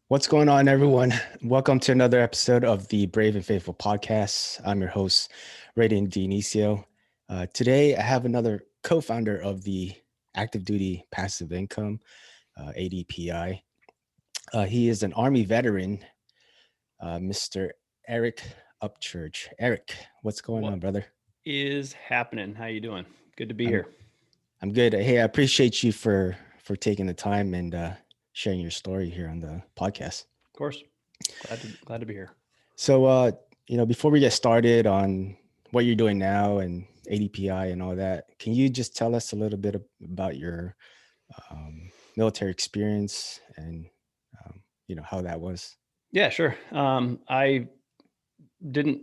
What's going on, everyone? Welcome to another episode of the Brave and Faithful podcast. I'm your host, Raiden Dionisio. Today, I have another co-founder of the Active Duty Passive Income, ADPI. He is an Army veteran, Mr. Eric Upchurch. Eric, what's going What on, brother? is happening? How you doing? Good to be I'm here. I'm good. Hey, I appreciate you for taking the time and sharing your story here on the podcast. Of course. Glad to be here. So, before we get started on what you're doing now and ADPI and all that, can you just tell us a little bit about your military experience and how that was? Yeah, sure. I didn't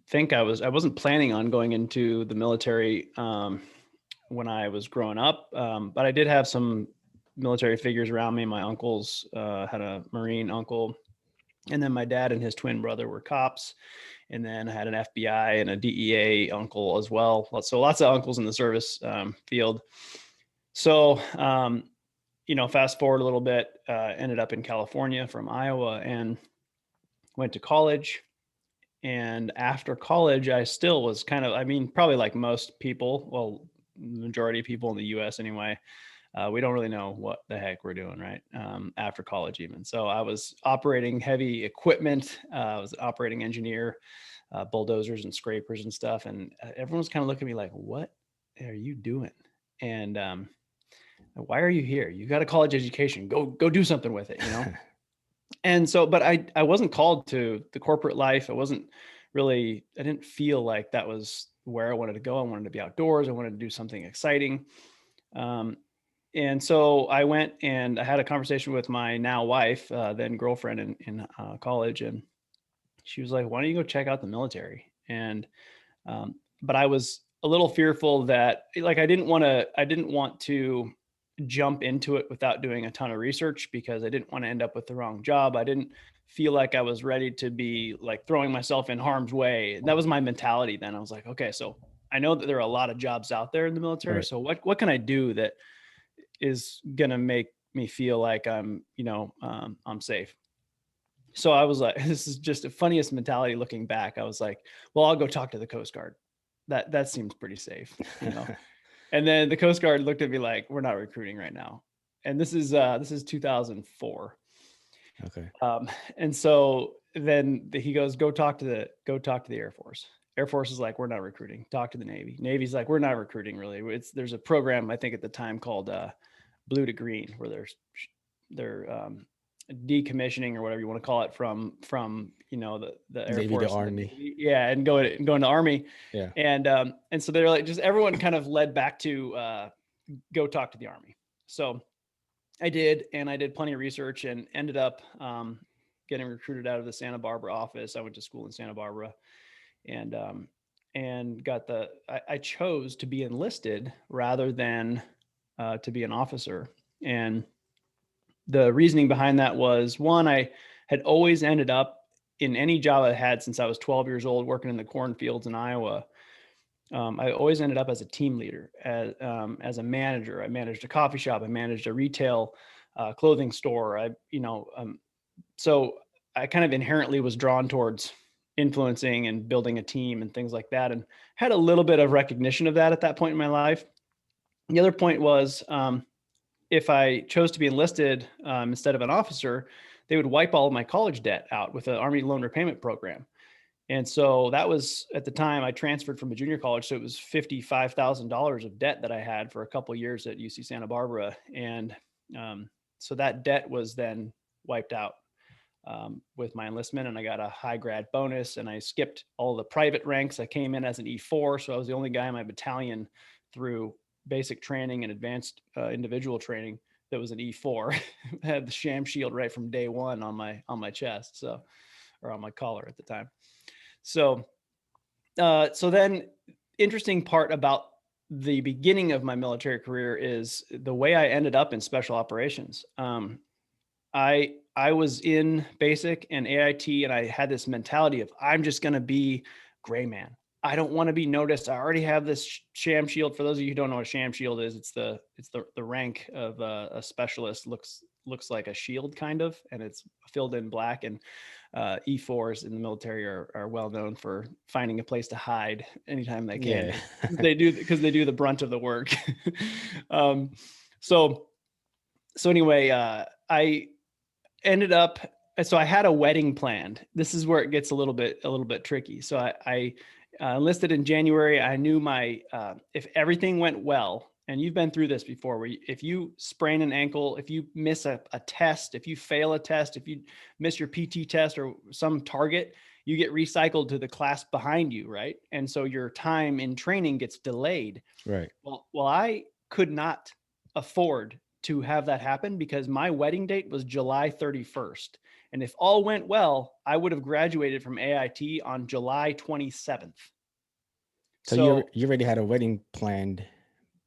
think I wasn't planning on going into the military when I was growing up, but I did have some military figures around me. My uncles had a Marine uncle, and then my dad and his twin brother were cops. And then I had an FBI and a DEA uncle as well. So lots of uncles in the service field. So, fast forward a little bit, ended up in California from Iowa and went to college. And after college, I still was probably like most people, well, the majority of people in the US anyway, we don't really know what the heck we're doing, right? After college, even. So I was operating heavy equipment. I was an operating engineer, bulldozers and scrapers and stuff. And everyone's kind of looking at me like, what are you doing? And why are you here? You got a college education. Go do something with it, And so, but I wasn't called to the corporate life. I didn't feel like that was where I wanted to go. I wanted to be outdoors. I wanted to do something exciting. And so I went and I had a conversation with my now wife, then girlfriend in college. And she was like, why don't you go check out the military? And, but I was a little fearful that I didn't want to jump into it without doing a ton of research because I didn't want to end up with the wrong job. I didn't feel like I was ready to be like throwing myself in harm's way. And that was my mentality then. I was like, okay, so I know that there are a lot of jobs out there in the military. Right. So what can I do that is going to make me feel like I'm safe? So I was like, this is just the funniest mentality looking back. I was like, well, I'll go talk to the Coast Guard. That seems pretty safe. And then the Coast Guard looked at me like, we're not recruiting right now. And this is 2004. Okay. And so then he goes, go talk to the Air Force. Air Force is like, we're not recruiting. Talk to the Navy. Navy's like, we're not recruiting really. There's a program, I think at the time, called Blue to Green, where they're decommissioning or whatever you want to call it from the Air Navy to Force and the Army. Navy. Yeah, and going to the Army. Yeah. And so they're like, just everyone kind of led back to go talk to the Army. So I did, and I did plenty of research and ended up getting recruited out of the Santa Barbara office. I went to school in Santa Barbara, and I chose to be enlisted rather than to be an officer. And the reasoning behind that was, one, I had always ended up in any job I had since I was 12 years old working in the cornfields in Iowa. I always ended up as a team leader, as a manager. I managed a coffee shop. I managed a retail clothing store. So I kind of inherently was drawn towards influencing and building a team and things like that, and had a little bit of recognition of that at that point in my life. The other point was, if I chose to be enlisted instead of an officer, they would wipe all of my college debt out with the Army loan repayment program. And so that was, at the time I transferred from a junior college. So it was $55,000 of debt that I had for a couple of years at UC Santa Barbara. And so that debt was then wiped out with my enlistment, and I got a high grad bonus, and I skipped all the private ranks. I came in as an E4. So I was the only guy in my battalion through basic training and advanced individual training that was an E4. I had the sham shield right from day one on my chest. So, or on my collar at the time. So then interesting part about the beginning of my military career is the way I ended up in special operations. I was in basic and AIT, and I had this mentality of, I'm just going to be gray man. I don't want to be noticed. I already have this sham shield. For those of you who don't know what a sham shield is, it's the rank of a specialist. Looks looks like a shield kind of, and it's filled in black. And E4s in the military are well known for finding a place to hide anytime they can. Yeah. Because they do the brunt of the work. um, so anyway, I ended up, so I had a wedding planned. This is where it gets a little bit tricky. So I enlisted in January. I knew my if everything went well, and you've been through this before, where if you sprain an ankle, if you miss a test, if you fail a test, if you miss your PT test or some target, you get recycled to the class behind you, right? And so your time in training gets delayed. Right. Well, I could not afford to have that happen because my wedding date was July 31st. And if all went well, I would have graduated from AIT on July 27th. So So you already had a wedding planned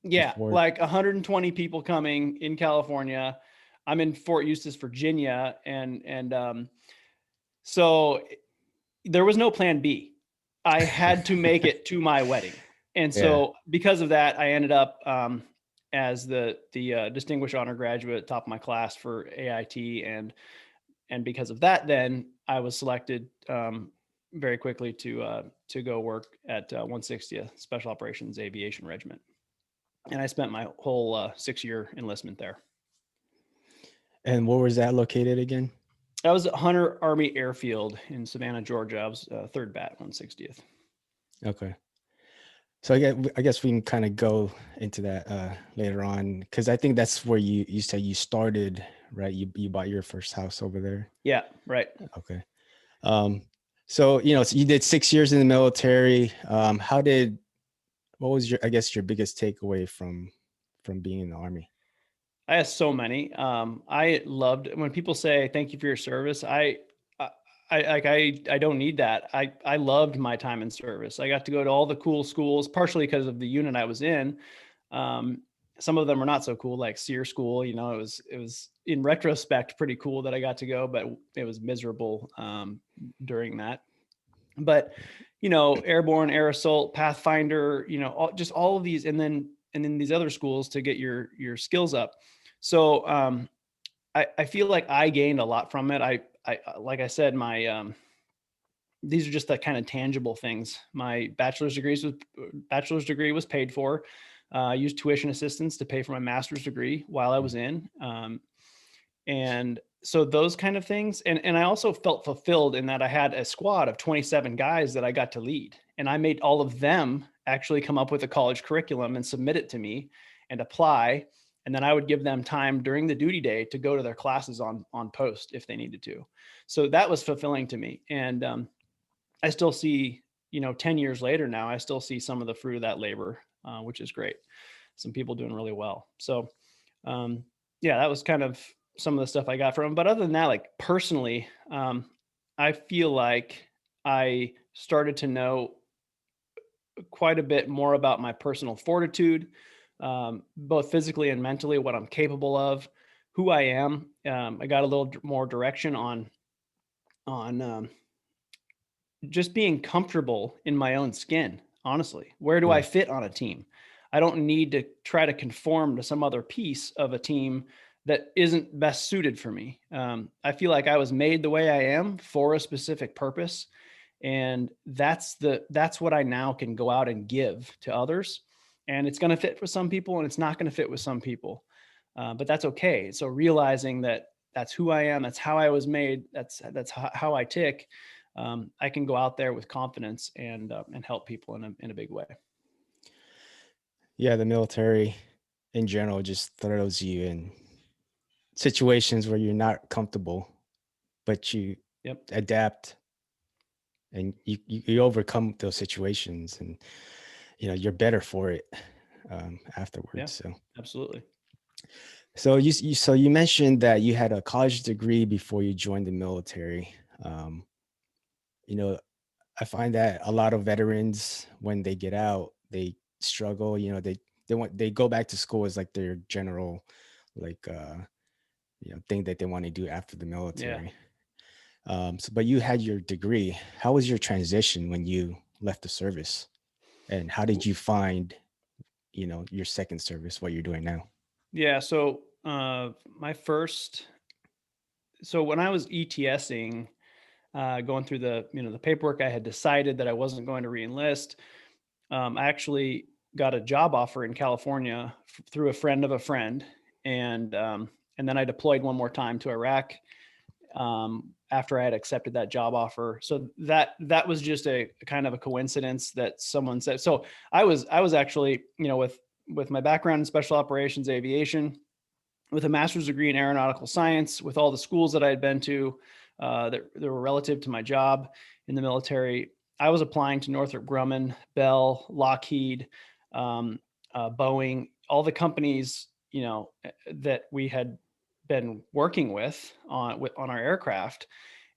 yeah, before. like 120 people coming in California. I'm in Fort Eustis, Virginia. So there was no plan B. I had to make it to my wedding. And Yeah. so because of that, I ended up as the distinguished honor graduate, top of my class for AIT. And because of that, then I was selected very quickly to go work at 160th Special Operations Aviation Regiment. And I spent my whole 6-year enlistment there. And where was that located again? I was at Hunter Army Airfield in Savannah, Georgia. I was 3rd Bat, 160th. Okay. So I guess we can kind of go into that later on, because I think that's where you said you started, right? You bought your first house over there. Yeah, right. Okay. So so you did 6 years in the military. What was your biggest takeaway from being in the Army? I have so many. I loved when people say thank you for your service. I don't need that. I loved my time in service. I got to go to all the cool schools, partially because of the unit I was in. Some of them were not so cool, like SEER school. It was in retrospect pretty cool that I got to go, but it was miserable during that. But airborne, air assault, Pathfinder, just all of these, and then these other schools to get your skills up. So I feel like I gained a lot from it. I like I said, my these are just the kind of tangible things. My bachelor's degree was paid for. I used tuition assistance to pay for my master's degree while I was in. And so those kind of things. And I also felt fulfilled in that I had a squad of 27 guys that I got to lead. And I made all of them actually come up with a college curriculum and submit it to me and apply. And then I would give them time during the duty day to go to their classes on post if they needed to. So that was fulfilling to me. And I still see, 10 years later now, I still see some of the fruit of that labor, which is great. Some people doing really well. So yeah, that was kind of some of the stuff I got from him. But other than that, like personally, I feel like I started to know quite a bit more about my personal fortitude, both physically and mentally, what I'm capable of, who I am. I got a little more direction on just being comfortable in my own skin. Honestly, where do I fit on a team? I don't need to try to conform to some other piece of a team that isn't best suited for me. I feel like I was made the way I am for a specific purpose. And that's what I now can go out and give to others. And it's going to fit for some people and it's not going to fit with some people. But that's okay. So realizing that that's who I am, that's how I was made, that's how I tick. I can go out there with confidence and help people in a big way. Yeah, the military in general just throws you in situations where you're not comfortable, but you adapt and you overcome those situations, and you're better for it afterwards. Yeah, so absolutely. So you mentioned that you had a college degree before you joined the military. You know, I find that a lot of veterans, when they get out, they struggle. They go back to school as like their general, like thing that they want to do after the military. But you had your degree. How was your transition when you left the service, and how did you find, your second service, what you're doing now? Yeah. So my first so when I was ETSing, going through the paperwork, I had decided that I wasn't going to reenlist. I actually got a job offer in California through a friend of a friend, and then I deployed one more time to Iraq after I had accepted that job offer. So that was just a kind of a coincidence that someone said. So I was actually, with my background in special operations aviation, with a master's degree in aeronautical science, with all the schools that I had been to that were relative to my job in the military, I was applying to Northrop Grumman, Bell, Lockheed, Boeing, all the companies, that we had been working with on our aircraft.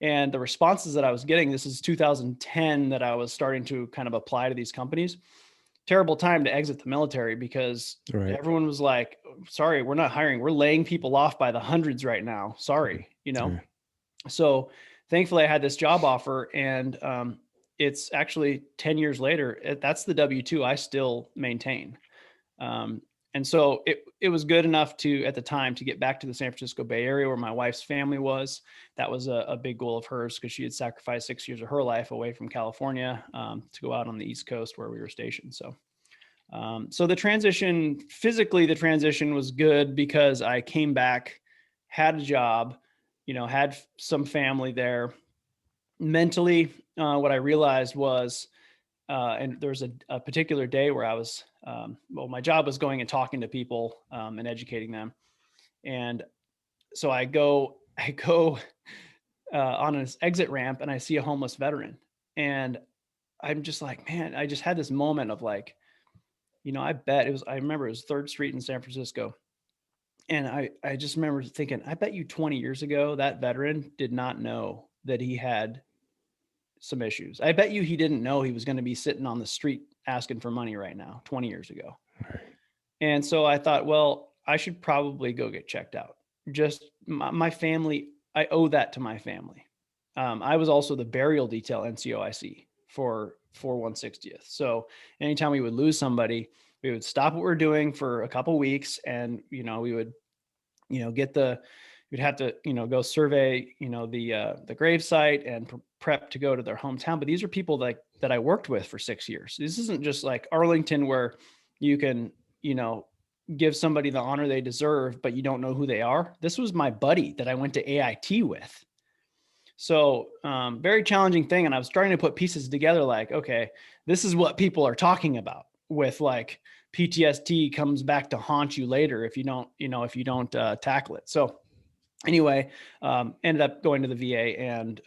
And the responses that I was getting, this is 2010 that I was starting to kind of apply to these companies. Terrible time to exit the military because everyone was like, sorry, we're not hiring. We're laying people off by the hundreds right now. Sorry, So thankfully I had this job offer, and it's actually 10 years later. That's the W-2 I still maintain. And so it was good enough at the time, to get back to the San Francisco Bay Area where my wife's family was. That was a big goal of hers, because she had sacrificed 6 years of her life away from California to go out on the East Coast where we were stationed. So the transition, physically, the transition was good because I came back, had a job, had some family there. Mentally, what I realized was, and there was a particular day where I was, my job was going and talking to people and educating them. And so I go on an exit ramp, and I see a homeless veteran. And I'm just like, man, I just had this moment of like, I remember it was 3rd Street in San Francisco. And I just remember thinking, I bet you 20 years ago, that veteran did not know that he had some issues. I bet you he didn't know he was going to be sitting on the street asking for money right now, 20 years ago. Right. And so I thought, well, I should probably go get checked out. Just my family, I owe that to my family. I was also the burial detail NCOIC for 160th. So anytime we would lose somebody, we would stop what we're doing for a couple weeks, and we would we'd have to go survey the grave site and prep to go to their hometown. But these are people that I worked with for 6 years. This isn't just like Arlington, where you can give somebody the honor they deserve, but you don't know who they are. This was my buddy that I went to AIT with. So very challenging thing. And I was starting to put pieces together, like, okay, this is what people are talking about with like PTSD comes back to haunt you later if you don't tackle it. So anyway, ended up going to the VA, and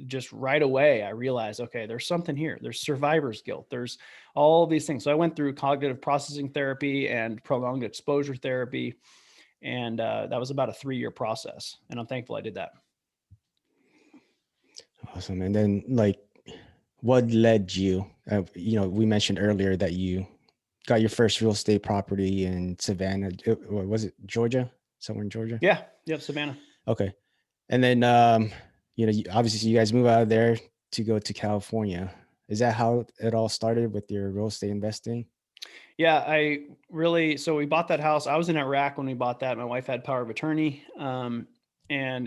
just right away I realized, okay, there's something here. There's survivor's guilt. There's all these things. So I went through cognitive processing therapy and prolonged exposure therapy. And that was about a 3-year process. And I'm thankful I did that. Awesome. And then what led you, we mentioned earlier that you got your first real estate property in Savannah. Or was it Georgia? Somewhere in Georgia? Yeah. Yep. Savannah. Okay. And then, obviously you guys move out of there to go to California. Is that how it all started with your real estate investing? Yeah, so we bought that house. I was in Iraq when we bought that. My wife had power of attorney, and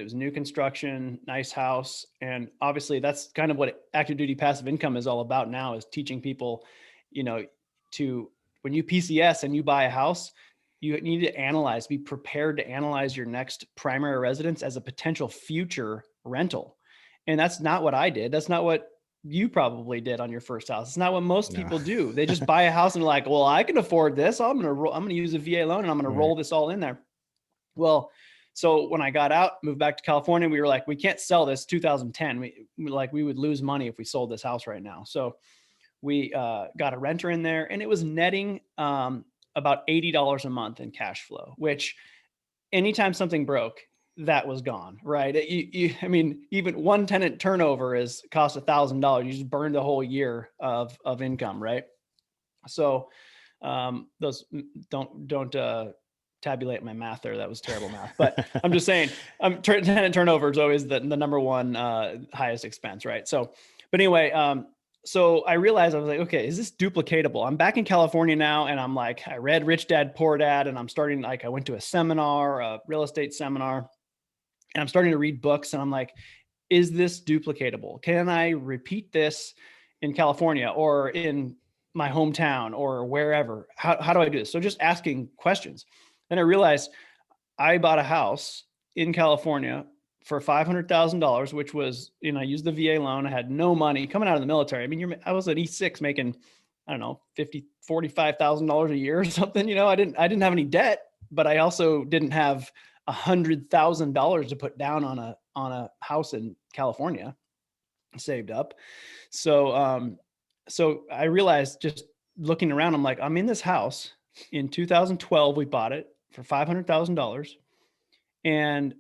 it was new construction, nice house. And obviously that's kind of what active duty passive income is all about now, is teaching people, when you PCS and you buy a house, you need to be prepared to analyze your next primary residence as a potential future rental. And that's not what I did. That's not what you probably did on your first house. It's not what most people do. They just buy a house and they're like, well, I can afford this. I'm going to use a VA loan and I'm going to roll this all in there. Well, so when I got out, moved back to California, we were like, we can't sell this 2010. We would lose money if we sold this house right now. So we got a renter in there, and it was netting about $80 a month in cash flow, which anytime something broke, that was gone, right? I mean, even one tenant turnover cost $1,000. You just burned the whole year of income, right? So those don't tabulate my math there. That was terrible math, but I'm just saying, tenant turnover is always the number one highest expense, right? So, but anyway, so I realized, I was like, okay, is this duplicatable? I'm back in California now. And I'm like, I read Rich Dad, Poor Dad, and I'm starting, like, I went to a seminar, a real estate seminar, and I'm starting to read books. And I'm like, is this duplicatable? Can I repeat this in California or in my hometown or wherever? How do I do this? So just asking questions. And I realized I bought a house in California for $500,000, which was, I used the VA loan. I had no money coming out of the military. I mean, I was an E6 making, I don't know, $45,000 a year or something. I didn't have any debt, but I also didn't have $100,000 to put down on a house in California saved up. So I realized, just looking around, I'm like, I'm in this house in 2012. We bought it for $500,000. And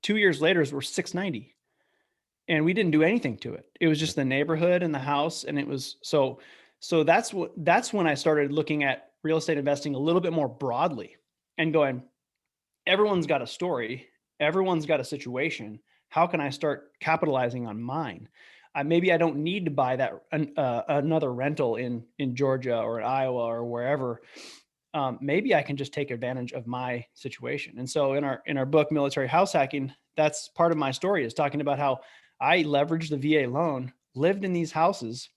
2 years later, we're 690, and we didn't do anything to it. It was just the neighborhood and the house. And it was so that's when I started looking at real estate investing a little bit more broadly and going, everyone's got a story. Everyone's got a situation. How can I start capitalizing on mine? Maybe I don't need to buy that another rental in Georgia or in Iowa or wherever. Maybe I can just take advantage of my situation. And so in our book, Military House Hacking, that's part of my story, is talking about how I leveraged the VA loan, lived in these houses,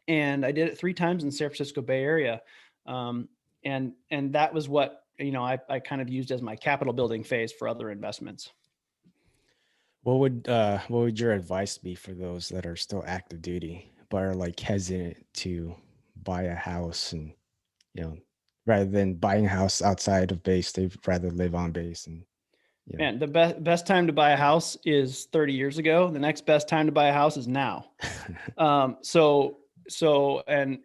and I did it 3 times in the San Francisco Bay Area. And that was what, I kind of used as my capital building phase for other investments. What would your advice be for those that are still active duty but are like hesitant to buy a house, and rather than buying a house outside of base, they'd rather live on base? And Man, the best time to buy a house is 30 years ago. The next best time to buy a house is now. And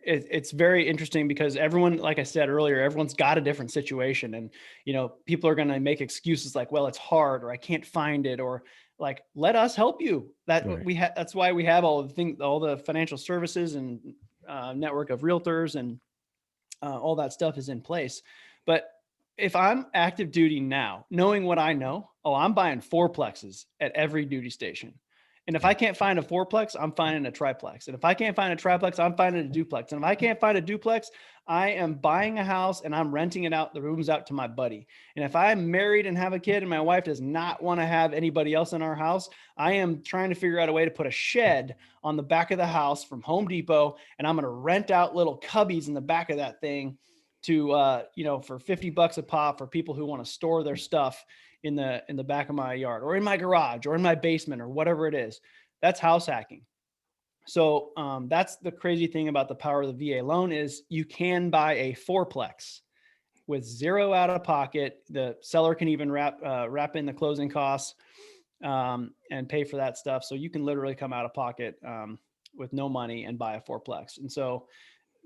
it's very interesting because everyone, like I said earlier, everyone's got a different situation. And, people are going to make excuses like, well, it's hard, or I can't find it, or like, let us help you. That's why we have all the financial services and network of realtors and all that stuff is in place. But if I'm active duty now, knowing what I know, I'm buying fourplexes at every duty station. And if I can't find a fourplex, I'm finding a triplex. And if I can't find a triplex, I'm finding a duplex. And if I can't find a duplex, I am buying a house and I'm renting it out, the rooms out to my buddy. And if I'm married and have a kid and my wife does not want to have anybody else in our house, I am trying to figure out a way to put a shed on the back of the house from Home Depot. And I'm going to rent out little cubbies in the back of that thing to, for $50 a pop for people who want to store their stuff in the back of my yard or in my garage or in my basement or whatever it is. That's house hacking. So that's the crazy thing about the power of the VA loan, is you can buy a fourplex with zero out of pocket. The seller can even wrap in the closing costs and pay for that stuff. So you can literally come out of pocket with no money and buy a fourplex. And so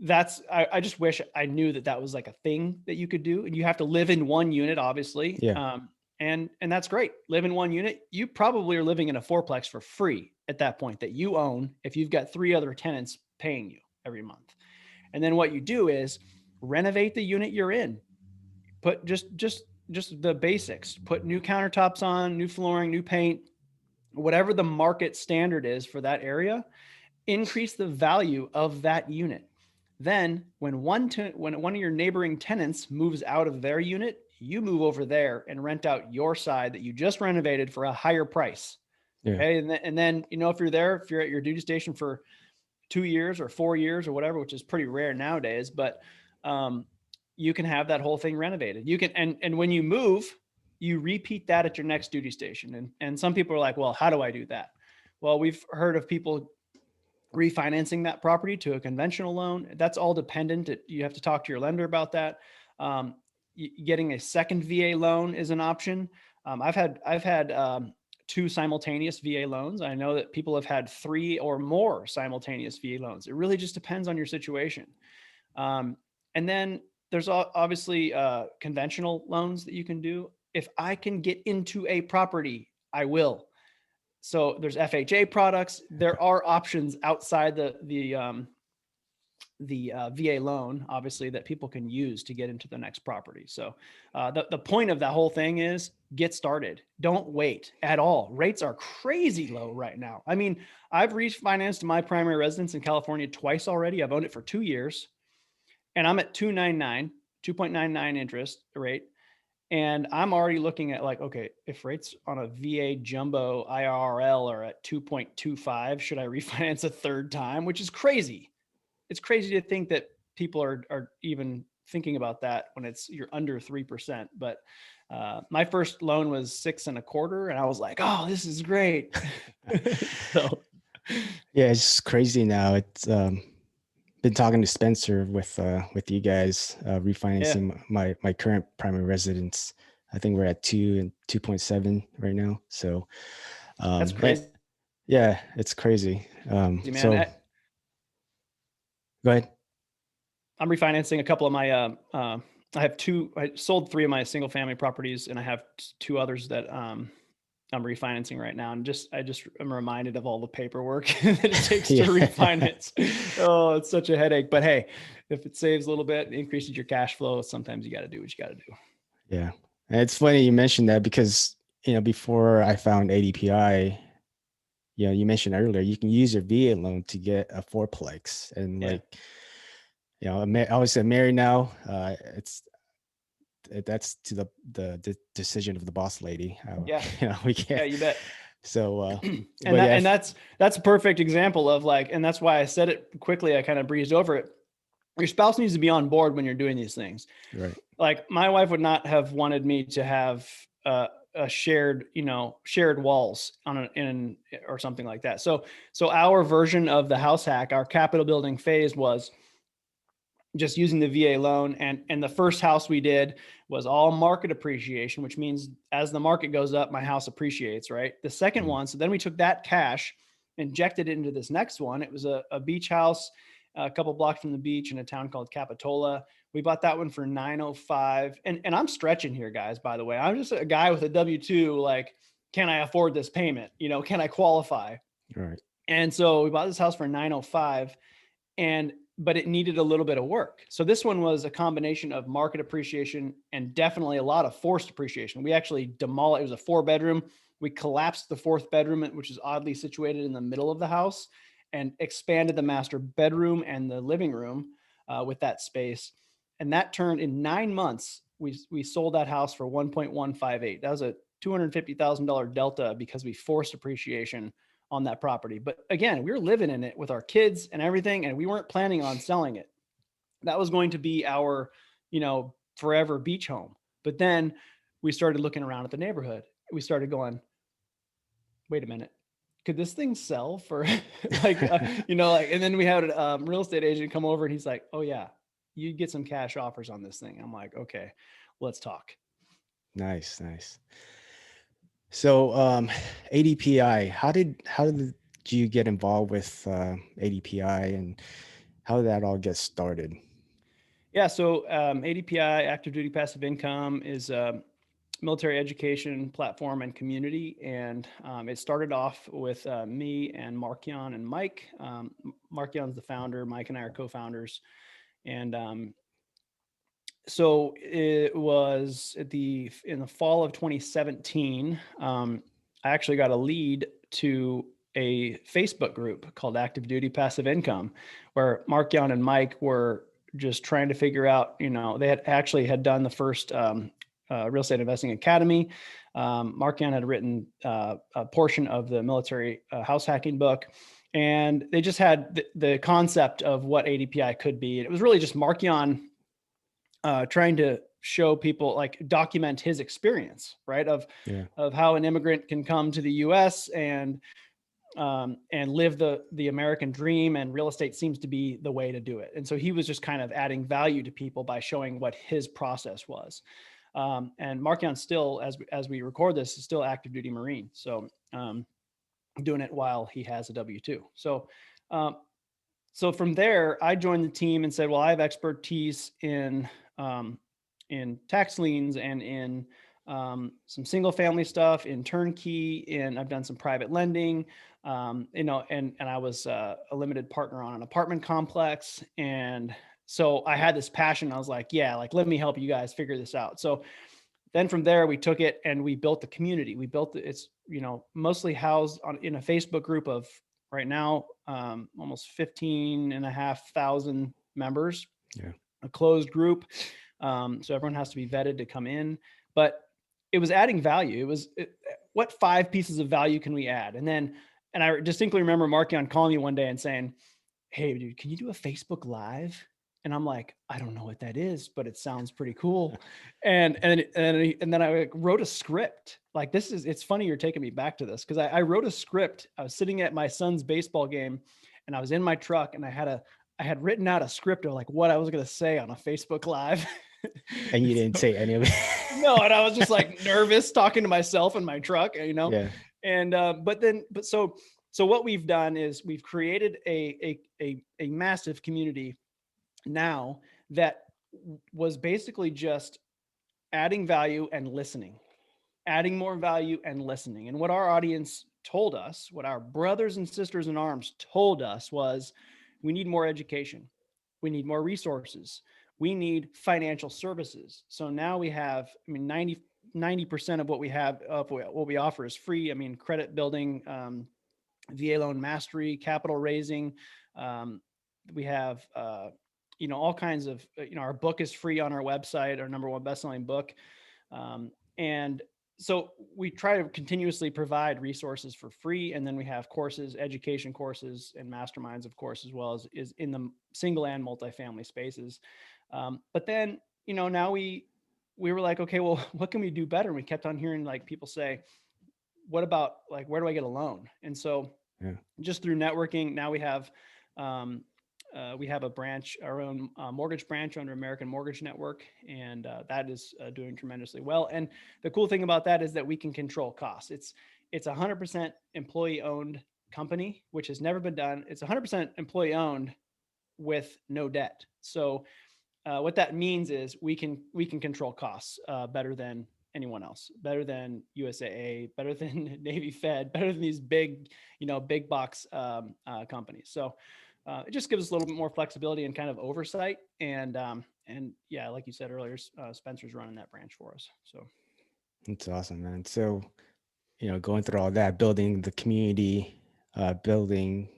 I just wish I knew that was like a thing that you could do. And you have to live in one unit, obviously. Yeah. And that's great. Live in one unit. You probably are living in a fourplex for free at that point, that you own, if you've got 3 other tenants paying you every month. And then what you do is renovate the unit you're in. Put just the basics. Put new countertops on, new flooring, new paint, whatever the market standard is for that area. Increase the value of that unit. Then when one of your neighboring tenants moves out of their unit, you move over there and rent out your side that you just renovated for a higher price. Yeah. Okay. And then, if you're at your duty station for 2 years or 4 years or whatever, which is pretty rare nowadays, but you can have that whole thing renovated. You can, and when you move, you repeat that at your next duty station. And some people are like, well, how do I do that? Well, we've heard of people refinancing that property to a conventional loan. That's all dependent. You have to talk to your lender about that. Getting a second VA loan is an option. I've had 2 simultaneous VA loans. I know that people have had 3 or more simultaneous VA loans. It really just depends on your situation. And then there's obviously conventional loans that you can do. If I can get into a property, I will. So there's FHA products. There are options outside the VA loan, obviously, that people can use to get into the next property. So the point of that whole thing is get started. Don't wait at all. Rates are crazy low right now. I mean, I've refinanced my primary residence in California twice already. I've owned it for 2 years, and I'm at 2.99 interest rate. And I'm already looking at like, okay, if rates on a VA jumbo IRL are at 2.25, should I refinance a third time? Which is crazy. It's crazy to think that people are even thinking about that when you're under 3%. But my first loan was 6.25, and I was like, oh, this is great. So Yeah, it's crazy now. It's been talking to Spencer with you guys refinancing my current primary residence. I think we're at 2 and 2.7 right now. So that's crazy, yeah, it's crazy. man. So go ahead. I'm refinancing a couple of my I sold 3 of my single family properties, and I have 2 others that I'm refinancing right now. And I'm reminded of all the paperwork that it takes to refinance. Oh, it's such a headache. But hey, if it saves a little bit, increases your cash flow, sometimes you got to do what you got to do. Yeah. And it's funny you mentioned that because, before I found ADPI, you mentioned earlier, you can use your VA loan to get a fourplex. And I was married now. That's to the decision of the boss lady. We can't. Yeah, you bet. So, and that's a perfect example of like, and that's why I said it quickly. I kind of breezed over it. Your spouse needs to be on board when you're doing these things. Right. Like my wife would not have wanted me to have a shared walls or something like that. So our version of the house hack, our capital building phase, was just using the VA loan. And the first house we did was all market appreciation, which means as the market goes up, my house appreciates, right? The second one, so then we took that cash, injected it into this next one. It was a beach house, a couple blocks from the beach in a town called Capitola. We bought that one for $905. And I'm stretching here, guys, by the way. I'm just a guy with a W-2, like, can I afford this payment? Can I qualify? Right. And so we bought this house for $905, but it needed a little bit of work. So this one was a combination of market appreciation and definitely a lot of forced appreciation. We actually demolished, it was a 4-bedroom. We collapsed the 4th bedroom, which is oddly situated in the middle of the house, and expanded the master bedroom and the living room with that space. And that turned in 9 months, we sold that house for 1.158. That was a $250,000 delta because we forced appreciation on that property. But again, we were living in it with our kids and everything, and we weren't planning on selling it. That was going to be our, forever beach home. But then we started looking around at the neighborhood. We started going, wait a minute, could this thing sell for and then we had a real estate agent come over, and he's like, oh yeah, you get some cash offers on this thing. I'm like, okay, let's talk. Nice. So, ADPI, how did you get involved with ADPI, and how did that all get started? Yeah, so ADPI, Active Duty Passive Income, is a military education platform and community, and it started off with me and Markion and Mike. Markion's the founder, Mike and I are co-founders, and so it was in the fall of 2017. I actually got a lead to a Facebook group called Active Duty Passive Income, where Markion and Mike were just trying to figure out, they had done the first Real Estate Investing Academy. Markion had written a portion of the military house hacking book, and they just had the concept of what ADPI could be. It was really just Markion trying to show people, like, document his experience, right? Of how an immigrant can come to the U.S. and live the American dream, and real estate seems to be the way to do it. And so he was just kind of adding value to people by showing what his process was. And Markion still, as we record this, is still active duty Marine. So doing it while he has a W-2. So from there, I joined the team and said, well, I have expertise in tax liens and in some single family stuff in turnkey, and I've done some private lending, and I was a limited partner on an apartment complex. And so I had this passion. I was like, yeah, like, let me help you guys figure this out. So then from there, we took it and we built the community. We built it's, mostly housed in a Facebook group of right now, almost 15,500 members, Yeah. a closed group. So everyone has to be vetted to come in, but it was adding value. What 5 pieces of value can we add? And I distinctly remember Markion calling me one day and saying, hey dude, can you do a Facebook Live? And I'm like, I don't know what that is, but it sounds pretty cool. And then I wrote a script. Like, it's funny you're taking me back to this, because I wrote a script. I was sitting at my son's baseball game and I was in my truck and I had written out a script of like what I was going to say on a Facebook Live. And you didn't say any of it. No, and I was just like nervous talking to myself in my truck, Yeah. And so what we've done is we've created a massive community now that was basically just adding value and listening, adding more value and listening. And what our audience told us, what our brothers and sisters in arms told us was, we need more education. We need more resources. We need financial services. So now we have, 90% of what we have, what we offer is free. Credit building, VA loan mastery, capital raising. We have, all kinds of, our book is free on our website, our #1 bestselling book. And so we try to continuously provide resources for free. And then we have courses, education courses, and masterminds, of course, as well as is in the single and multifamily spaces. But then, now we were like, okay, well, what can we do better? And we kept on hearing like people say, what about like, where do I get a loan? And so just through networking, now we have a branch, our own mortgage branch under American Mortgage Network, and that is doing tremendously well. And the cool thing about that is that we can control costs. It's 100% employee owned company, which has never been done. It's 100% employee owned with no debt. So what that means is we can control costs better than anyone else, better than USAA, better than Navy Fed, better than these big box companies. So it just gives us a little bit more flexibility and kind of oversight. And yeah, like you said earlier, Spencer's running that branch for us. So it's awesome, man. So, going through all that, building the community, building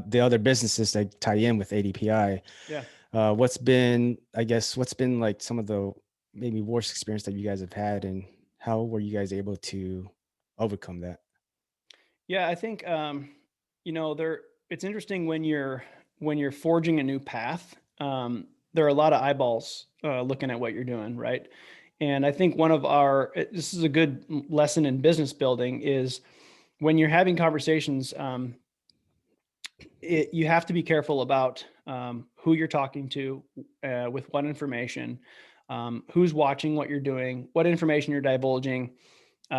the other businesses that tie in with ADPI. Yeah. What's been like some of the maybe worst experience that you guys have had, and how were you guys able to overcome that? Yeah, I think it's interesting when you're forging a new path. There are a lot of eyeballs looking at what you're doing, right? And I think this is a good lesson in business building, is when you're having conversations, you have to be careful about who you're talking to, with what information, who's watching what you're doing, what information you're divulging.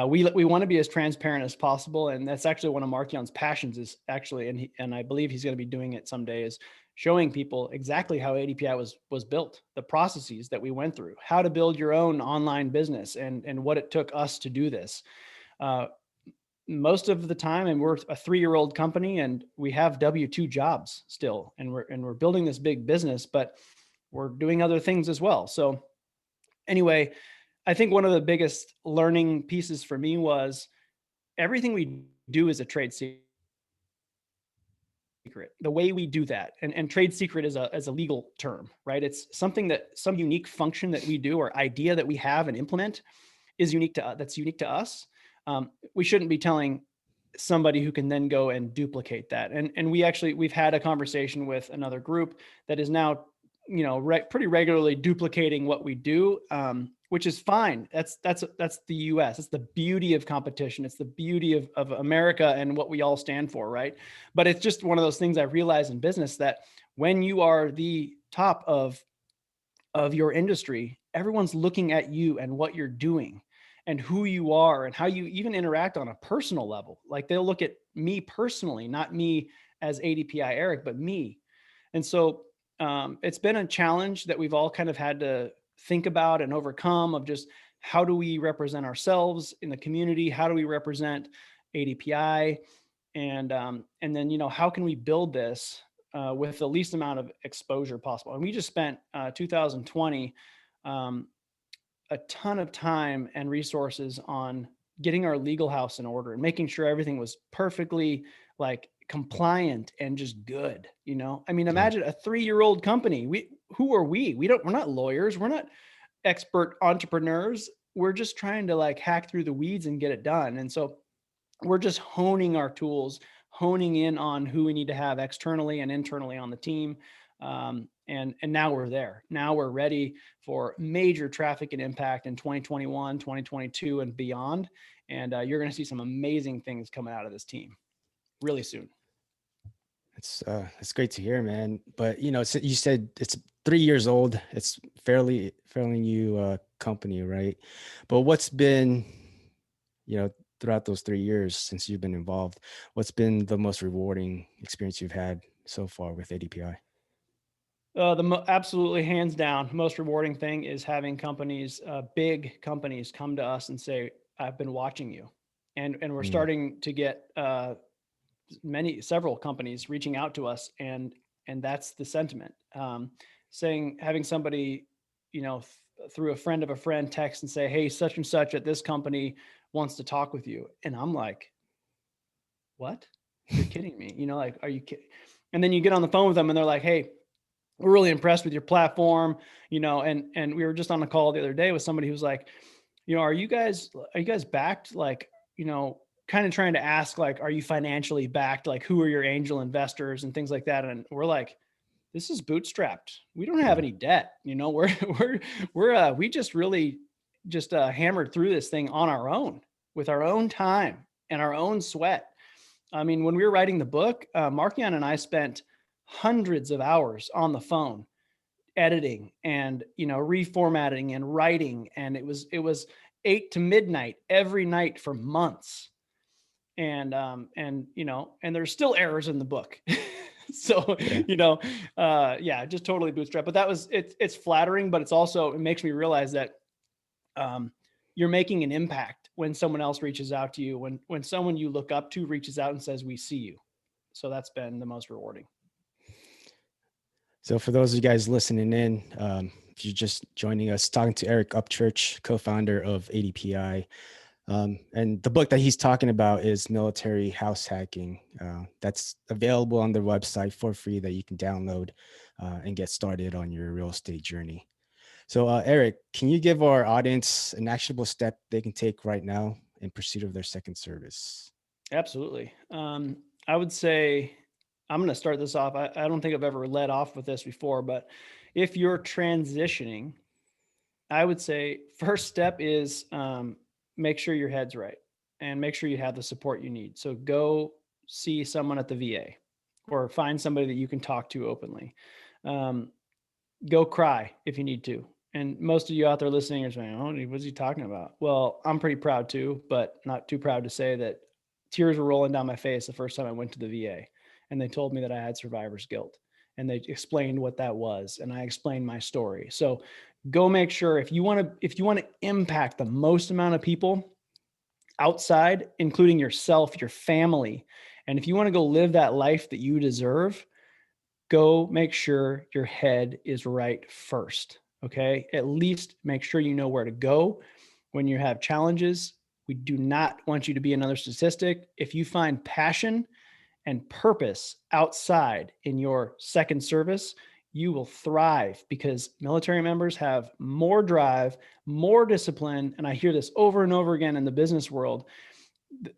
We want to be as transparent as possible, and that's actually one of Markion's passions, is actually, and I believe he's going to be doing it someday, is showing people exactly how ADPI was built, the processes that we went through, how to build your own online business, and what it took us to do this. Most of the time, and we're a 3-year-old company, and we have W-2 jobs still, and we're building this big business, but we're doing other things as well. So anyway, I think one of the biggest learning pieces for me was everything we do is a trade secret. The way we do that, and trade secret is a legal term, right? It's something some unique function that we do or idea that we have and implement is unique to us. We shouldn't be telling somebody who can then go and duplicate that. And we've had a conversation with another group that is now, pretty regularly duplicating what we do, which is fine. That's the US. It's the beauty of competition. It's the beauty of America and what we all stand for, right? But it's just one of those things I realized in business, that when you are the top of your industry, everyone's looking at you and what you're doing and who you are and how you even interact on a personal level. Like, they'll look at me personally, not me as ADPI Eric, but me. And so it's been a challenge that we've all kind of had to think about and overcome, of just how do we represent ourselves in the community? How do we represent ADPI? And then, how can we build this with the least amount of exposure possible? And we just spent 2020 um, a ton of time and resources on getting our legal house in order and making sure everything was perfectly like compliant and just good. I mean, Yeah. imagine a 3-year-old company. Who are we? We're not lawyers. We're not expert entrepreneurs. We're just trying to like hack through the weeds and get it done. And so we're just honing our tools, honing in on who we need to have externally and internally on the team. And now we're there. Now we're ready for major traffic and impact in 2021, 2022, and beyond. And you're going to see some amazing things coming out of this team really soon. It's great to hear, man. But you said it's 3 years old. It's fairly new company, right? But what's been, throughout those 3 years since you've been involved, what's been the most rewarding experience you've had so far with ADPI? Absolutely hands down, most rewarding thing is having companies, big companies, come to us and say, "I've been watching you," and we're Mm, starting to get several companies reaching out to us, and that's the sentiment. Having somebody, through a friend of a friend, text and say, "Hey, such and such at this company wants to talk with you," and I'm like, "What? You're kidding me?" Like, are you kidding? And then you get on the phone with them, and they're like, "Hey, we're really impressed with your platform," and we were just on a call the other day with somebody who's like, are you guys backed? Like, kind of trying to ask, like, are you financially backed? Like, who are your angel investors and things like that? And we're like, this is bootstrapped. We don't have yeah. any debt. We just really just hammered through this thing on our own with our own time and our own sweat. I mean, when we were writing the book, Markian and I spent hundreds of hours on the phone editing and reformatting and writing, and it was 8 to midnight every night for months. And there's still errors in the book. So Yeah. yeah, just totally bootstrap. But it's flattering, but it makes me realize that you're making an impact when someone else reaches out to you, when someone you look up to reaches out and says, "We see you." So that's been the most rewarding. So for those of you guys listening in, if you're just joining us, talking to Eric Upchurch, co-founder of ADPI. And the book that he's talking about is Military House Hacking. That's available on their website for free, that you can download and get started on your real estate journey. So Eric, can you give our audience an actionable step they can take right now in pursuit of their second service? Absolutely. I would say, I'm going to start this off. I don't think I've ever led off with this before, but if you're transitioning, I would say first step is make sure your head's right and make sure you have the support you need. So go see someone at the VA or find somebody that you can talk to openly. Go cry if you need to. And most of you out there listening are saying, "Oh, what's he talking about?" Well, I'm pretty proud too, but not too proud to say that tears were rolling down my face the first time I went to the VA, and they told me that I had survivor's guilt, and they explained what that was, and I explained my story. So go make sure, if you want to impact the most amount of people outside, including yourself, your family, and if you want to go live that life that you deserve, go make sure your head is right first. Okay. At least make sure you know where to go when you have challenges. We do not want you to be another statistic. If you find passion and purpose outside in your second service, you will thrive, because military members have more drive, more discipline. And I hear this over and over again in the business world.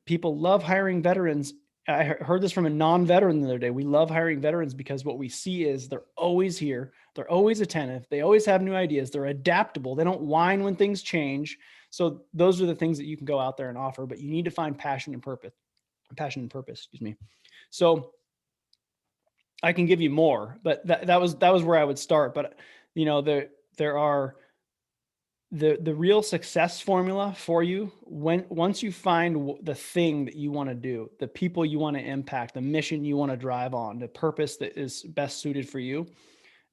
People love hiring veterans. I heard this from a non-veteran the other day. We love hiring veterans because what we see is they're always here. They're always attentive. They always have new ideas. They're adaptable. They don't whine when things change. So those are the things that you can go out there and offer, but you need to find passion and purpose, excuse me. So I can give you more, but that was where I would start. But there are the real success formula for you once you find the thing that you want to do, the people you want to impact, the mission you want to drive on, the purpose that is best suited for you.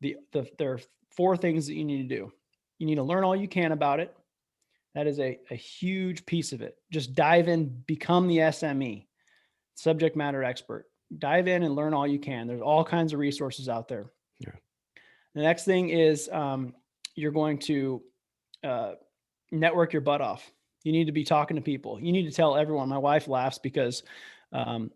There are 4 things that you need to do. You need to learn all you can about it. That is a huge piece of it. Just dive in, become the SME, subject matter expert. Dive in and learn all you can. There's all kinds of resources out there. Yeah. The next thing is you're going to network your butt off. You need to be talking to people. You need to tell everyone. My wife laughs because I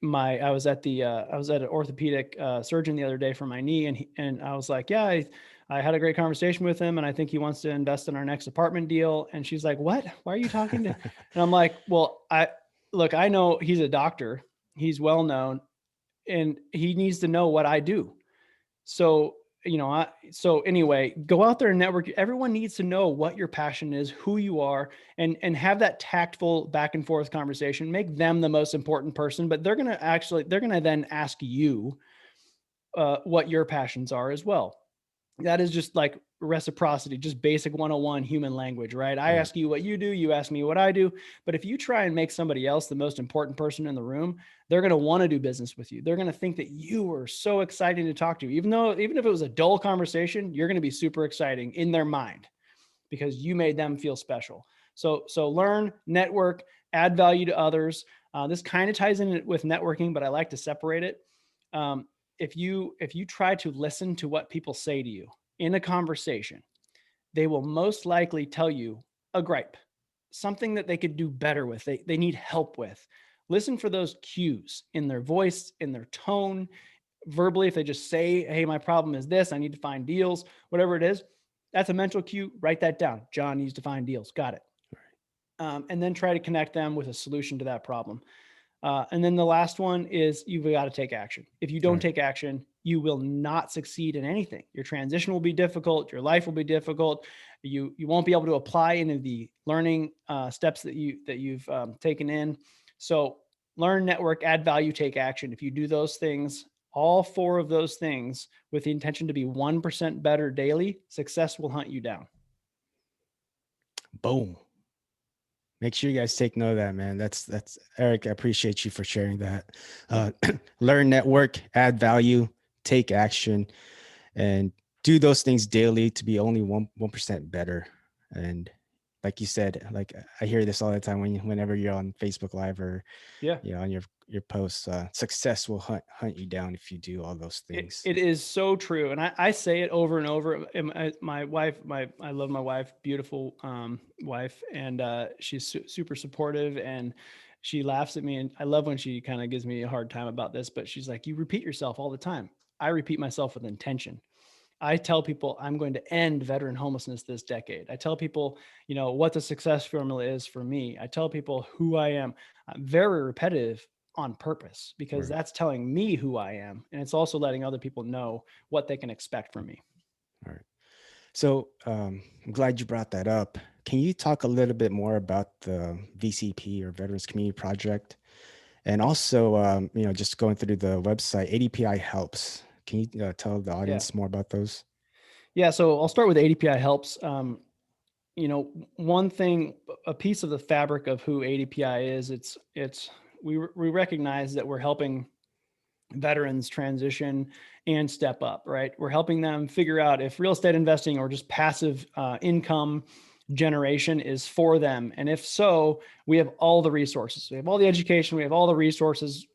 was at an orthopedic surgeon the other day for my knee, and I was like, yeah, I had a great conversation with him, and I think he wants to invest in our next apartment deal. And she's like, what? Why are you talking to? And I'm like, well, I know he's a doctor. He's well known, and he needs to know what I do. So, so anyway, go out there and network. Everyone needs to know what your passion is, who you are, and have that tactful back and forth conversation. Make them the most important person, but they're going to then ask you what your passions are as well. That is just like reciprocity, just basic 101 human language, right? I Right. ask you what you do, you ask me what I do. But if you try and make somebody else the most important person in the room, they're going to want to do business with you. They're going to think that you are so exciting to talk to. Even if it was a dull conversation, you're going to be super exciting in their mind because you made them feel special. So learn, network, add value to others. This kind of ties in with networking, but I like to separate it. If you try to listen to what people say to you in a conversation, they will most likely tell you a gripe, something that they could do better with, they need help with. Listen for those cues in their voice, in their tone, verbally. If they just say, hey, my problem is this, I need to find deals, whatever it is, that's a mental cue. Write that down. John needs to find deals. Got it. And then try to connect them with a solution to that problem. And then the last one is you've got to take action. If you don't Right. take action, you will not succeed in anything. Your transition will be difficult. Your life will be difficult. You won't be able to apply any of the learning steps that you've taken in. So learn, network, add value, take action. If you do those things, all four of those things with the intention to be 1% better daily, success will hunt you down. Boom. Make sure you guys take note of that, man. That's Eric. I appreciate you for sharing that. Learn, network, add value, take action, and do those things daily to be only 1% better. And like you said, like I hear this all the time whenever you're on Facebook Live or Yeah. on your posts. Success will hunt you down if you do all those things. It is so true. And I say it over and over. And my wife, I love my wife, beautiful wife. And she's super supportive, and she laughs at me. And I love when she kind of gives me a hard time about this, but she's like, you repeat yourself all the time. I repeat myself with intention. I tell people I'm going to end veteran homelessness this decade. I tell people, what the success formula is for me. I tell people who I am. I'm very repetitive on purpose because Right. that's telling me who I am. And it's also letting other people know what they can expect from me. All right. So I'm glad you brought that up. Can you talk a little bit more about the VCP or Veterans Community Project? And also, just going through the website, ADPI helps. Can you tell the Yeah. audience more about those? Yeah. So I'll start with ADPI helps. One thing, a piece of the fabric of who ADPI is, we recognize that we're helping veterans transition and step up, right? We're helping them figure out if real estate investing or just passive income generation is for them. And if so, we have all the resources. We have all the education. We have all the resources.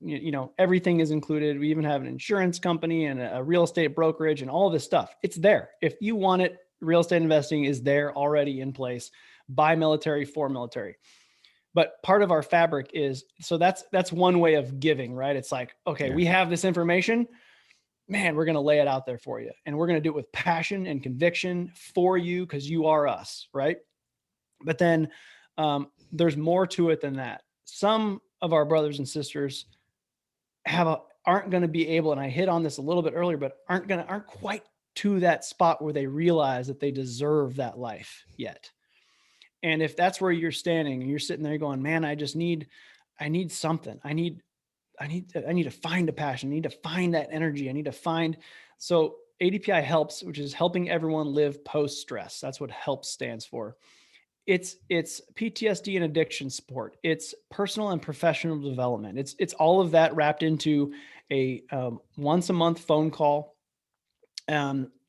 Everything is included. We even have an insurance company and a real estate brokerage and all this stuff. It's there. If you want it, real estate investing is there already in place by military, for military. But part of our fabric is, so that's one way of giving, right? It's like, okay, Yeah. we have this information, man, we're going to lay it out there for you. And we're going to do it with passion and conviction for you because you are us, right? But then there's more to it than that. Some of our brothers and sisters aren't going to be able, and I hit on this a little bit earlier, but aren't quite to that spot where they realize that they deserve that life yet. And if that's where you're standing and you're sitting there going, man, I need something. I need to find a passion. I need to find that energy. So ADPI helps, which is helping everyone live post stress. That's what HELP stands for. It's PTSD and addiction support. It's personal and professional development. It's all of that wrapped into a once a month phone call.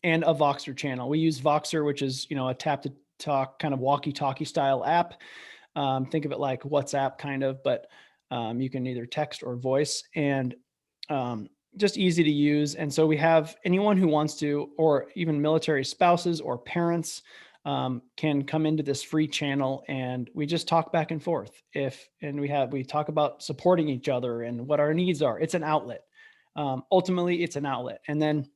and a Voxer channel. We use Voxer, which is, a tap to talk kind of walkie-talkie style app. Think of it like WhatsApp kind of, but you can either text or voice, and just easy to use. And so we have anyone who wants to, or even military spouses or parents, can come into this free channel, and we just talk back and forth. We talk about supporting each other and what our needs are. It's an outlet. Ultimately, it's an outlet. And then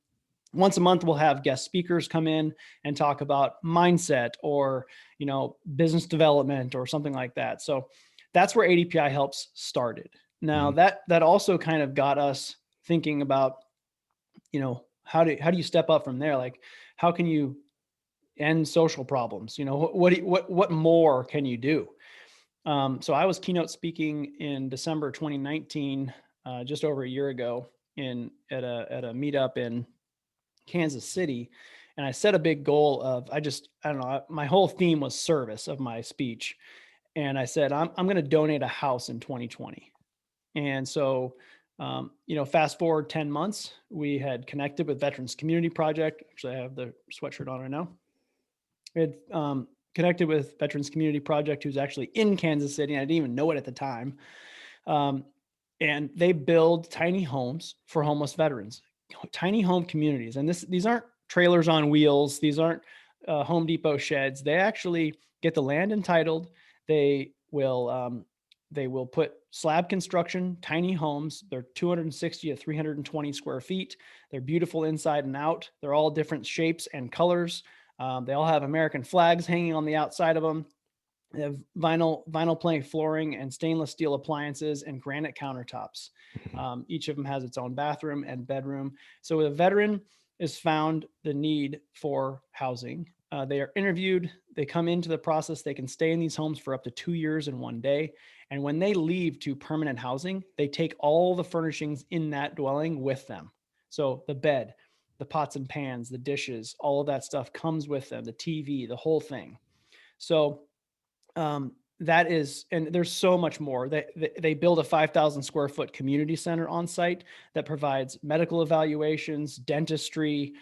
once a month, we'll have guest speakers come in and talk about mindset or, business development or something like that. So that's where ADPI helps started. Now that also kind of got us thinking about, how do you step up from there? Like, how can you end social problems? What more can you do? So I was keynote speaking in December 2019, just over a year ago, at a meetup in Kansas City. And I set a big goal of, I don't know, my whole theme was service of my speech. And I said, I'm going to donate a house in 2020. And so, fast forward 10 months, we had connected with Veterans Community Project. Actually, I have the sweatshirt on right now. We had connected with Veterans Community Project, who's actually in Kansas City. And I didn't even know it at the time. And they build tiny homes for homeless veterans, tiny home communities. And these aren't trailers on wheels. These aren't Home Depot sheds. They actually get the land entitled. They will put slab construction, tiny homes. They're 260 to 320 square feet. They're beautiful inside and out. They're all different shapes and colors. They all have American flags hanging on the outside of them. They have vinyl plank flooring and stainless steel appliances and granite countertops. Each of them has its own bathroom and bedroom. So when a veteran is found the need for housing, they are interviewed. They come into the process. They can stay in these homes for up to 2 years and 1 day. And when they leave to permanent housing, they take all the furnishings in that dwelling with them. So the bed, the pots and pans, the dishes, all of that stuff comes with them, the TV, the whole thing. So that is, and there's so much more. They build a 5,000 square foot community center on site that provides medical evaluations, dentistry,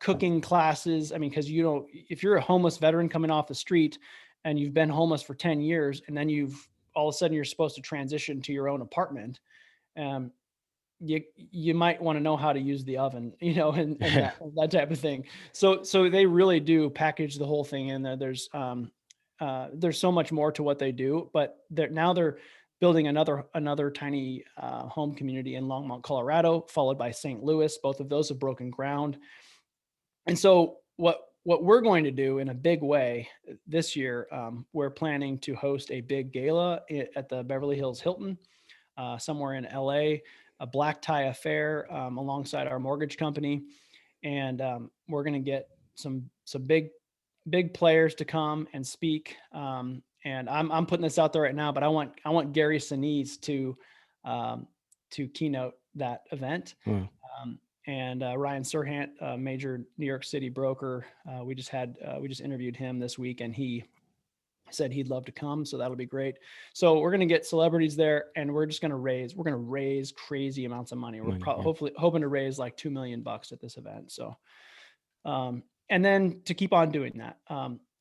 cooking classes. I mean, because if you're a homeless veteran coming off the street and you've been homeless for 10 years, and then all of a sudden you're supposed to transition to your own apartment, you might want to know how to use the oven, and that type of thing. So they really do package the whole thing in there. There's so much more to what they do, but they're building another tiny home community in Longmont, Colorado, followed by St. Louis. Both of those have broken ground. And so what we're going to do in a big way this year, we're planning to host a big gala at the Beverly Hills Hilton, somewhere in LA, a black tie affair alongside our mortgage company. And we're going to get some big players to come and speak. And I'm putting this out there right now, but I want Gary Sinise to keynote that event. And Ryan Serhant, a major New York City broker, we just interviewed him this week, and he said he'd love to come. So that'll be great. So we're going to get celebrities there, and we're going to raise crazy amounts of money. We're hopefully hoping to raise like $2 million at this event. So, and then to keep on doing that,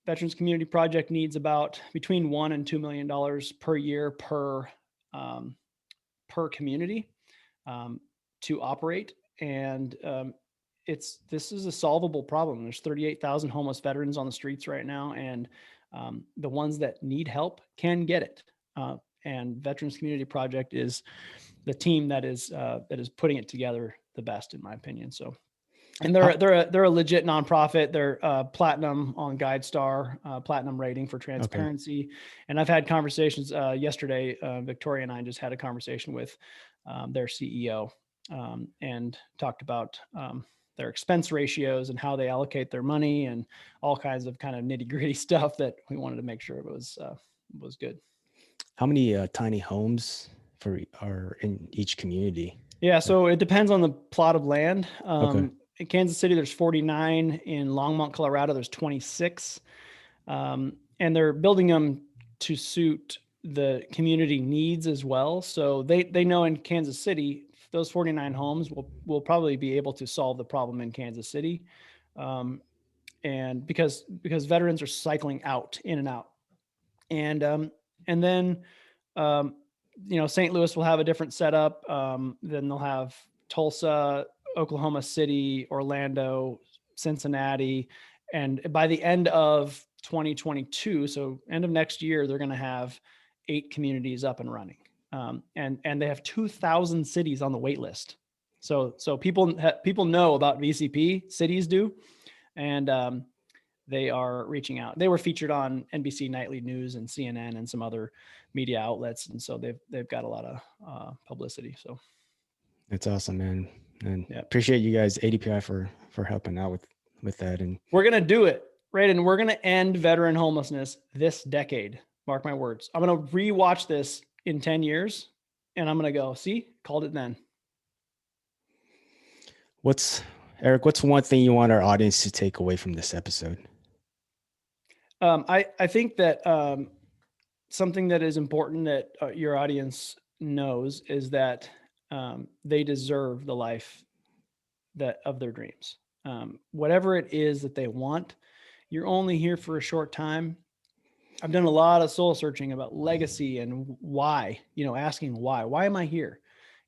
Veterans Community Project needs about between $1 and $2 million per year per community to operate. And this is a solvable problem. There's 38,000 homeless veterans on the streets right now, and the ones that need help can get it. And Veterans Community Project is the team that is putting it together the best, in my opinion. So, and they're a legit nonprofit. They're platinum on GuideStar, platinum rating for transparency. Okay. And I've had conversations yesterday. Victoria and I just had a conversation with their CEO and talked about their expense ratios and how they allocate their money and all kinds of kind of nitty gritty stuff that we wanted to make sure it was good. How many tiny homes are in each community? Yeah, so it depends on the plot of land. In Kansas City, there's 49. In Longmont, Colorado, there's 26. And they're building them to suit the community needs as well. So they know in Kansas City, those 49 homes will probably be able to solve the problem in Kansas City. And because veterans are cycling out, in and out. And then, St. Louis will have a different setup. Then they'll have Tulsa, Oklahoma City, Orlando, Cincinnati. And by the end of 2022, so end of next year, they're going to have 8 communities up and running. And they have 2,000 cities on the wait list. So people know about VCP, cities do. And they are reaching out. They were featured on NBC Nightly News and CNN and some other media outlets, and so they've got a lot of publicity. So That's awesome, man. And yeah, appreciate you guys, ADPI, for helping out with that. And we're gonna do it, right? And we're gonna end veteran homelessness this decade. Mark my words. I'm gonna rewatch this in 10 years, and I'm gonna go, see, called it then. Eric, what's one thing you want our audience to take away from this episode? I think that something that is important that your audience knows is that they deserve the life of their dreams. Whatever it is that they want, you're only here for a short time. I've done a lot of soul searching about legacy and why, asking why am I here?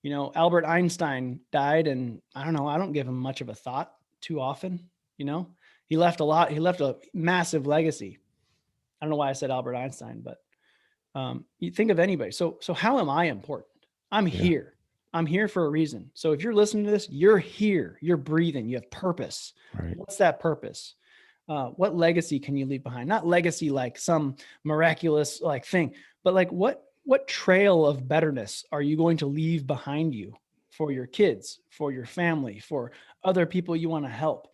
Albert Einstein died, and I don't give him much of a thought too often. He left a massive legacy. I don't know why I said Albert Einstein, but you think of anybody. So how am I important? I'm here. I'm here for a reason. So if you're listening to this, you're here, you're breathing, you have purpose. Right. What's that purpose? What legacy can you leave behind? Not legacy like some miraculous like thing, but like what trail of betterness are you going to leave behind you for your kids, for your family, for other people you want to help?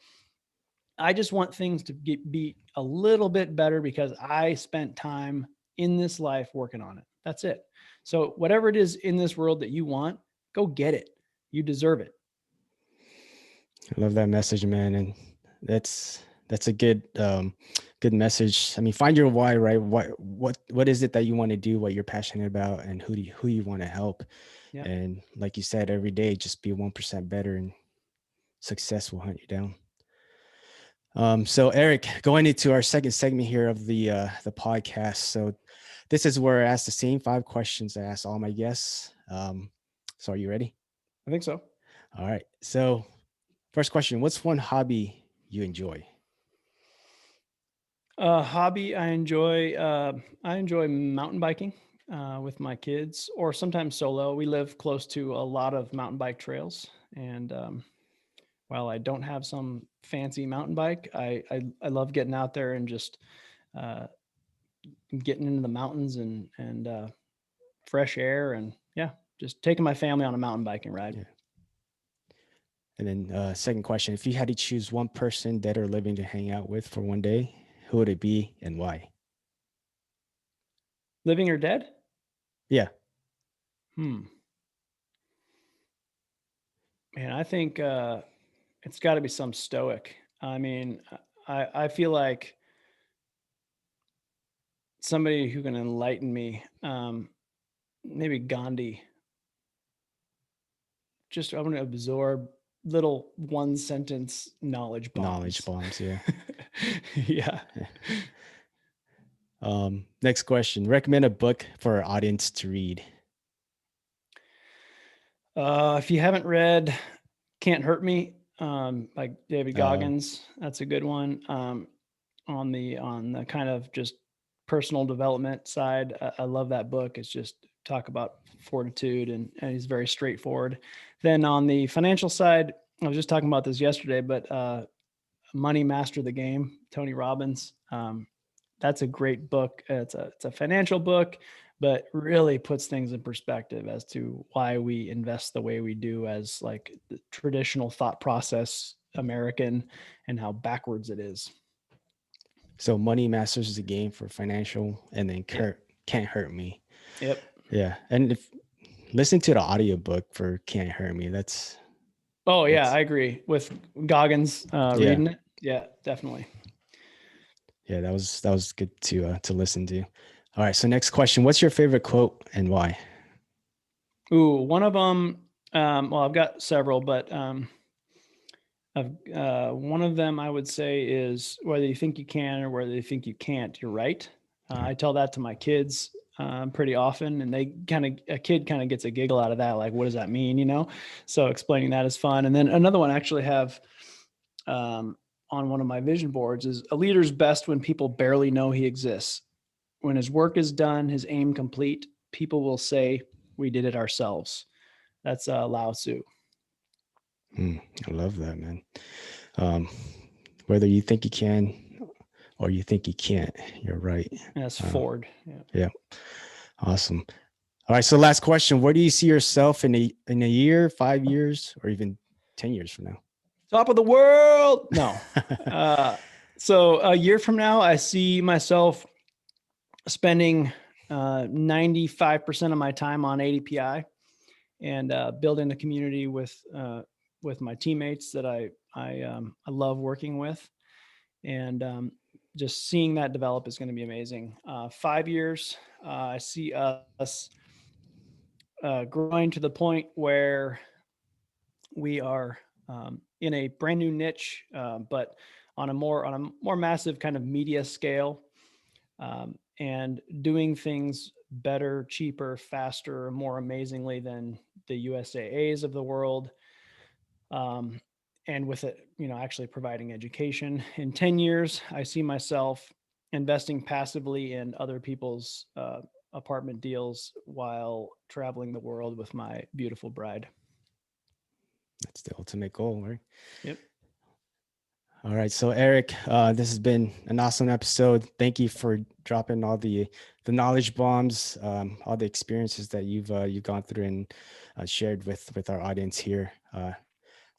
I just want things to be a little bit better because I spent time in this life working on it. That's it. So whatever it is in this world that you want, go get it. You deserve it. I love that message, man. And that's a good message. I mean, find your why, right? What is it that you want to do, what you're passionate about, and who you want to help. Yep. And like you said, every day, just be 1% better, and success will hunt you down. So Eric, going into our second segment here of the podcast. So this is where I ask the same 5 questions I ask all my guests. So are you ready? I think so. All right. So first question, what's one hobby you enjoy? Hobby I enjoy mountain biking with my kids, or sometimes solo. We live close to a lot of mountain bike trails, and while I don't have some fancy mountain bike, I love getting out there and just getting into the mountains and fresh air, and just taking my family on a mountain biking ride. Yeah. And then second question, if you had to choose one person, dead or living, to hang out with for one day, who would it be and why? Living or dead? Yeah. Man, I think it's got to be some stoic. I mean, I feel like somebody who can enlighten me, maybe Gandhi. Just I want to absorb little 1-sentence knowledge bombs. Yeah. Yeah. Next question, recommend a book for our audience to read. If you haven't read Can't Hurt Me, like David Goggins, that's a good one. On the kind of just personal development side, I love that book. It's just talk about fortitude, and he's very straightforward. Then on the financial side, I was just talking about this yesterday, but Money Master the Game, Tony Robbins. That's a great book. It's a financial book, but really puts things in perspective as to why we invest the way we do as like the traditional thought process American, and how backwards it is. So Money Masters the Game for financial, and then Can't Hurt Me. Yep. Yeah. And listen to the audiobook for Can't Hurt Me. I agree with Goggins reading it. Yeah, definitely. Yeah, that was good to listen to. All right. So next question, what's your favorite quote and why? Ooh, one of them Well, I've got several, but one of them I would say is whether you think you can or whether you think you can't, you're right. I tell that to my kids pretty often, and a kid kind of gets a giggle out of that. Like, what does that mean? So explaining that is fun. And then another one I actually have on one of my vision boards is a leader's best when people barely know he exists. When his work is done, his aim complete, people will say, we did it ourselves. That's Lao Tzu. I love that, man. Um, whether you think you can or you think you can't, you're right. That's Ford. Yeah. Awesome. All right. So last question, where do you see yourself in a year, 5 years, or even 10 years from now? Top of the world. No. So a year from now, I see myself spending 95% of my time on ADPI and building a community with my teammates that I love working with, and just seeing that develop is going to be amazing. 5 years, I see us growing to the point where we are in a brand new niche, but on a more massive kind of media scale, and doing things better, cheaper, faster, more amazingly than the USAAs of the world. And with it, actually providing education. In 10 years, I see myself investing passively in other people's apartment deals while traveling the world with my beautiful bride. That's the ultimate goal, right? Yep. All right. So Eric, this has been an awesome episode. Thank you for dropping all the knowledge bombs, all the experiences that you've gone through and shared with our audience here.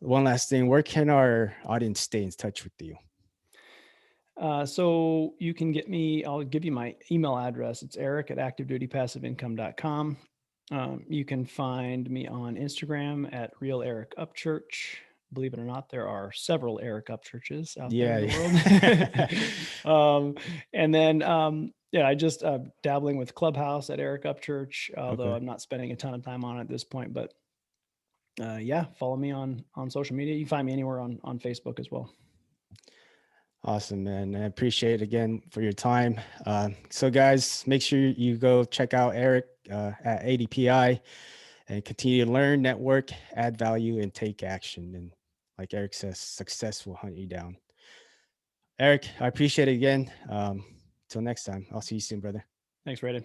One last thing, where can our audience stay in touch with you? So you can get me, I'll give you my email address. It's eric@activedutypassiveincome.com. You can find me on Instagram at Real Eric Upchurch. Believe it or not, there are several Eric Upchurches out there in the world. And then, I just dabbling with Clubhouse at Eric Upchurch, although I'm not spending a ton of time on it at this point. But follow me on social media. You can find me anywhere on Facebook as well. Awesome, man. I appreciate it again for your time. So guys, make sure you go check out Eric at ADPI and continue to learn, network, add value, and take action. And like Eric says, success will hunt you down. Eric, I appreciate it again. Till next time. I'll see you soon, brother. Thanks, Raiden.